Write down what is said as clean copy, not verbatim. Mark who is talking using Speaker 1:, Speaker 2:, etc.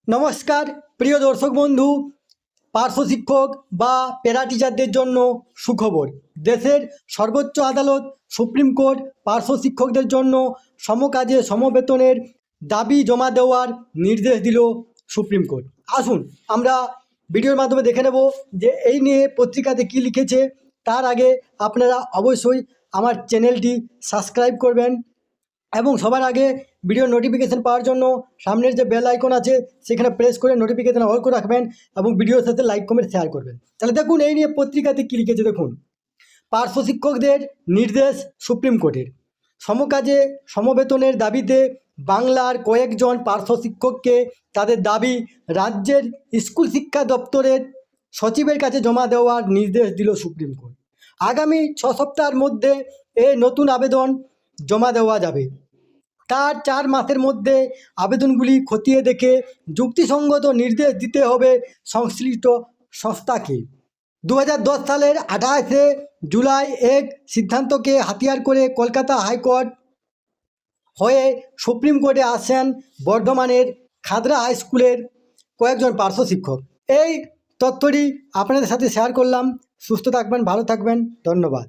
Speaker 1: নমস্কার প্রিয় দর্শক বন্ধু, পার্শ্ব শিক্ষক বা প্যারা টিচারদের জন্য সুখবর। দেশের সর্বোচ্চ আদালত সুপ্রিম কোর্ট পার্শ্ব শিক্ষকদের জন্য সমকাজে সমবেতনের দাবি জমা দেওয়ার নির্দেশ দিল সুপ্রিম কোর্ট। আসুন আমরা ভিডিওর মাধ্যমে দেখে নেব যে এই নিয়ে পত্রিকাতে কী লিখেছে। তার আগে আপনারা অবশ্যই আমার চ্যানেলটি সাবস্ক্রাইব করবেন এবং সবার আগে ভিডিও নোটিফিকেশান পাওয়ার জন্য সামনের যে বেল আইকন আছে সেখানে প্রেস করে নোটিফিকেশান অল করে রাখবেন এবং ভিডিওর সাথে লাইক কমেন্ট শেয়ার করবেন। তাহলে দেখুন এই নিয়ে পত্রিকাতে কী লিখেছে দেখুন। পার্শ্ব শিক্ষকদের নির্দেশ সুপ্রিম কোর্টের। সমকাজে সমবেতনের দাবিতে বাংলার কয়েকজন পার্শ্ব শিক্ষককে তাদের দাবি রাজ্যের স্কুল শিক্ষা দপ্তরের সচিবের কাছে জমা দেওয়ার নির্দেশ দিল সুপ্রিম কোর্ট। আগামী 6 সপ্তাহের মধ্যে নতুন আবেদন জমা দেওয়া যাবে। তার 4 মাসের মধ্যে আবেদনগুলি খতিয়ে দেখে যুক্তিসঙ্গত নির্দেশ দিতে হবে সংশ্লিষ্ট সংস্থাকে। 2010 সালের 28শে জুলাই এক সিদ্ধান্তকে হাতিয়ার করে কলকাতা হাইকোর্ট হয়ে সুপ্রিম কোর্টে আসেন বর্ধমানের খাদরা হাই স্কুলের কয়েকজন পার্শ্ব শিক্ষক। এই তথ্যটি আপনাদের সাথে শেয়ার করলাম। সুস্থ থাকবেন, ভালো থাকবেন, ধন্যবাদ।